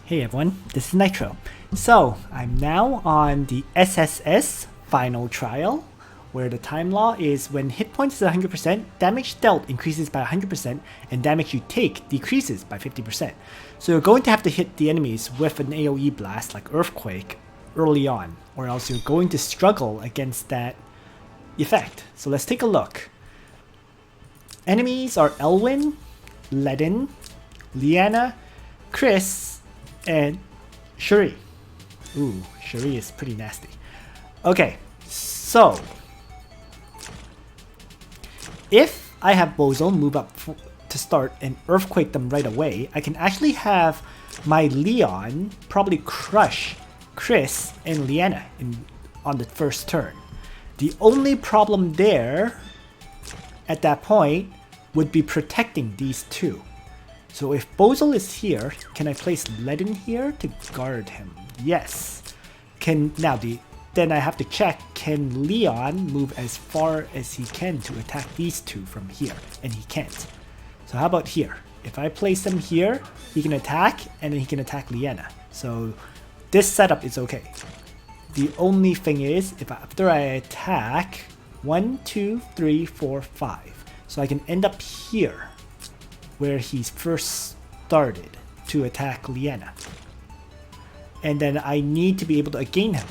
Hey everyone, this is Nitro. So, I'm now on the SSS Final Trial, where the time law is when hit points is 100%, damage dealt increases by 100%, and damage you take decreases by 50%. So you're going to have to hit the enemies with an AoE blast like Earthquake early on, or else you're going to struggle against that effect. So let's take a look. Enemies are Elwyn, Ledin, Liana, Chris, and Shuri. Ooh, Shuri is pretty nasty. Okay, so if I have Bozel move up to start and Earthquake them right away, I can actually have my Leon probably crush Chris and Liana on the first turn. The only problem there at that point would be protecting these two. So if Bozel is here, can I place Ledin here to guard him? Yes. Then I have to check, can Leon move as far as he can to attack these two from here? And he can't. So how about here? If I place him here, he can attack, and then he can attack Liana. So this setup is okay. The only thing is, if after I attack 1, 2, 3, 4, 5. So I can end up here, where he first started to attack Liana. And then I need to be able to gain him,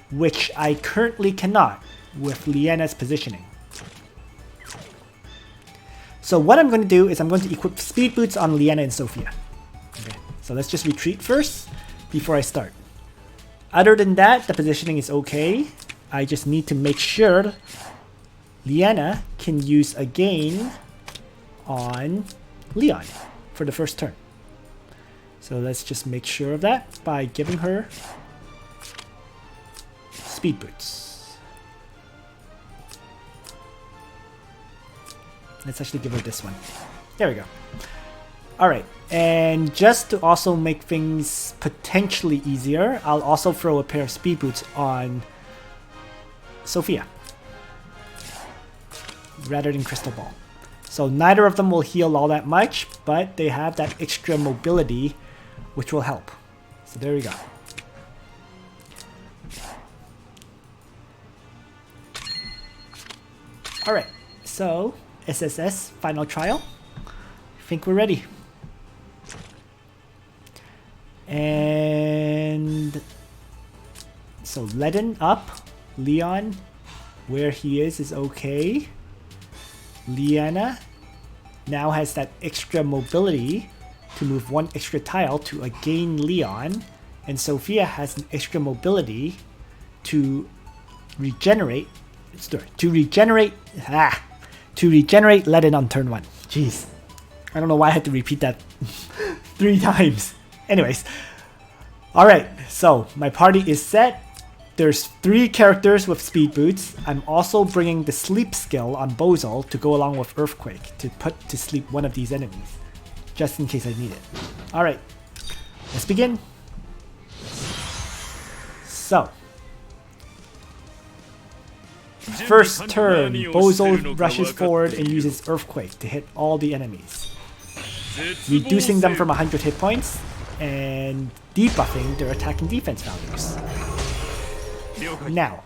which I currently cannot with Liana's positioning. So what I'm going to do is I'm going to equip speed boots on Liana and Sophia. Okay, so let's just retreat first before I start. Other than that, the positioning is okay. I just need to make sure Liana can use a gain on Leon for the first turn. So let's just make sure of that by giving her speed boots. Let's actually give her this one. There we go. Alright, and just to also make things potentially easier, I'll also throw a pair of speed boots on Sophia rather than Crystal Ball. So neither of them will heal all that much, but they have that extra mobility, which will help. So there we go. Alright, so SSS Final Trial. I think we're ready. And so Ledin up, Leon where he is okay. Liana now has that extra mobility to move one extra tile to gain Leon, and Sophia has an extra mobility to regenerate. To regenerate Ledin on turn 1. Jeez, I don't know why I had to repeat that 3 times. Anyways, all right. So my party is set. There's 3 characters with speed boots. I'm also bringing the sleep skill on Bozel to go along with Earthquake to put to sleep one of these enemies, just in case I need it. Alright, let's begin. So, first turn, Bozel rushes forward and uses Earthquake to hit all the enemies, reducing them from 100 hit points and debuffing their attack and defense values. Now,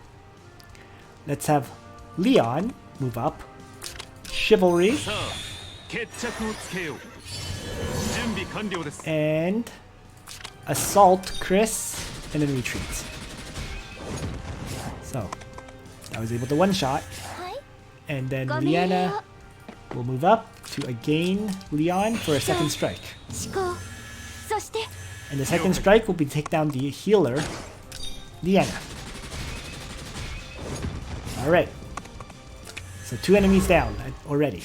let's have Leon move up, Chivalry, and assault Chris, and then retreat. So, I was able to one-shot, and then Liana will move up to gain Leon for a second strike. And the second strike will be to take down the healer, Liana. Alright, so 2 enemies down already.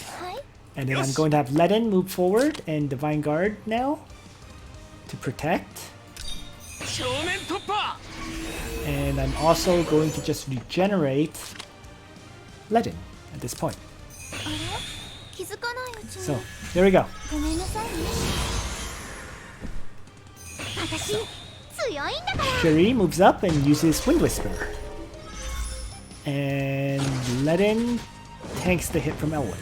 And then I'm going to have Ledin move forward and Divine Guard now to protect. And I'm also going to just regenerate Ledin at this point. So, there we go. So, Shuri moves up and uses Wind Whisper. And Ledin tanks the hit from Elwyn.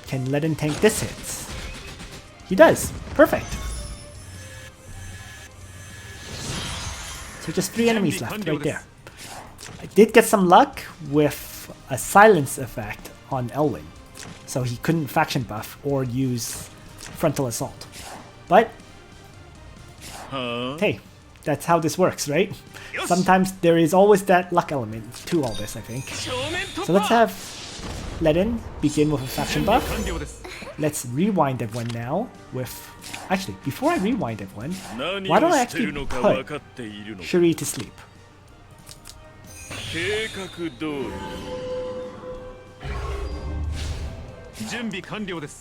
Can Ledin tank this hit? He does. Perfect. So just 3 enemies left right there. I did get some luck with a silence effect on Elwin, so he couldn't faction buff or use frontal assault. But hey, that's how this works, right? Sometimes there is always that luck element to all this, I think. So let's have Ledin begin with a faction buff. Let's rewind everyone now with... Actually, before I rewind everyone, why don't I actually put Shuri to sleep?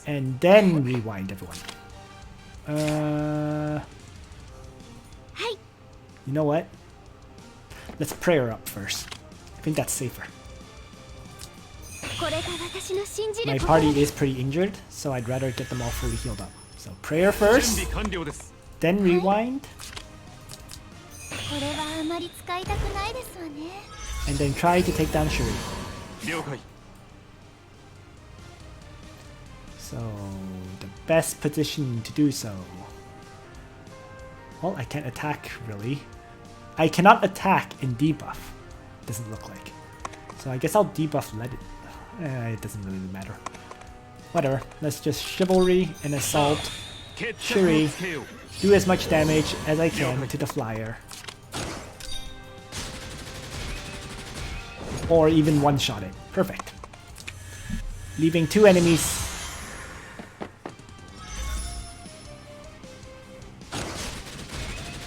And then rewind everyone. You know what? Let's pray her up first. I think that's safer. My party is pretty injured, so I'd rather get them all fully healed up. So prayer first, then rewind, and then try to take down Shuri. So the best position to do so. Well, I can't attack really. I cannot attack and debuff. Doesn't look like. So I guess I'll debuff Ledin. It doesn't really matter. Whatever. Let's just chivalry and assault Shuri. Do as much damage as I can to the flyer. Or even one-shot it. Perfect. Leaving 2 enemies.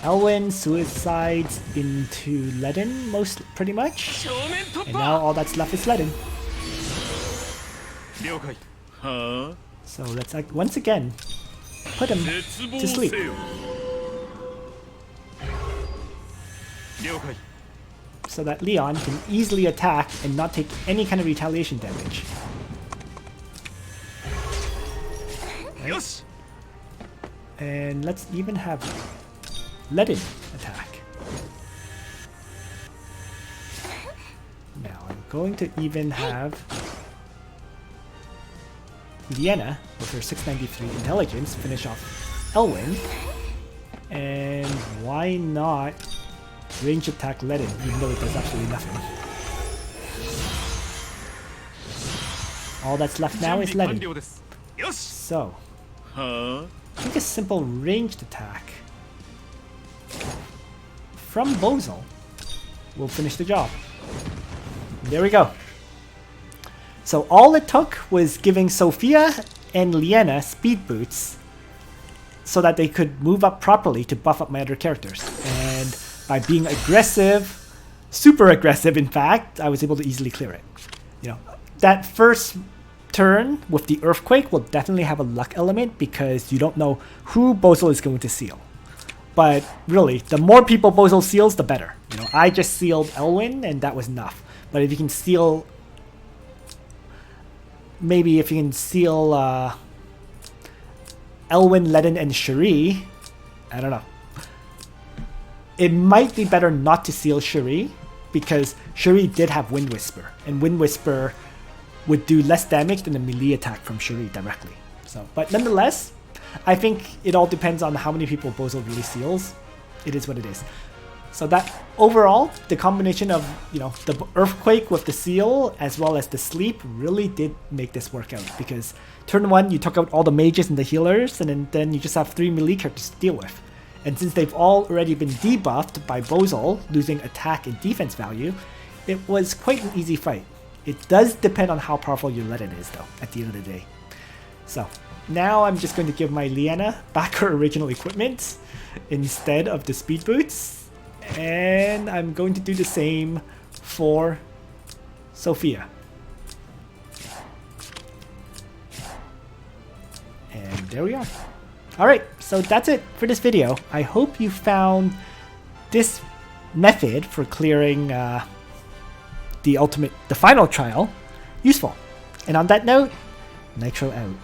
Elwin suicides into Ledin, pretty much. And now all that's left is Ledin. So let's once again put him to sleep. So that Leon can easily attack and not take any kind of retaliation damage. Right? And let's even have Ledin attack. Now I'm going to even have Liana with her 693 intelligence finish off Elwin. And why not range attack Ledin, even though it does absolutely nothing. All that's left now is Ledin. So, I think a simple ranged attack from Bozel will finish the job. There we go. So all it took was giving Sophia and Liana speed boots so that they could move up properly to buff up my other characters. And by being aggressive, super aggressive in fact, I was able to easily clear it. You know, that first turn with the earthquake will definitely have a luck element because you don't know who Bozel is going to seal. But really, the more people Bozel seals, the better. You know, I just sealed Elwin and that was enough. But if you can seal, maybe if you can seal Elwin, Ledin, and Shuri, I don't know. It might be better not to seal Shuri because Shuri did have Wind Whisper, and Wind Whisper would do less damage than a melee attack from Shuri directly. So, but nonetheless, I think it all depends on how many people Bozel really seals. It is what it is. So that overall, the combination of, you know, the earthquake with the seal as well as the sleep really did make this work out, because turn 1 you took out all the mages and the healers, and then you just have 3 melee characters to deal with. And since they've all already been debuffed by Bozel, losing attack and defense value, it was quite an easy fight. It does depend on how powerful your Ledin is though, at the end of the day. So, now I'm just going to give my Liana back her original equipment instead of the speed boots. And I'm going to do the same for Sophia. And there we are. Alright, so that's it for this video. I hope you found this method for clearing the final trial useful. And on that note, Nitro out.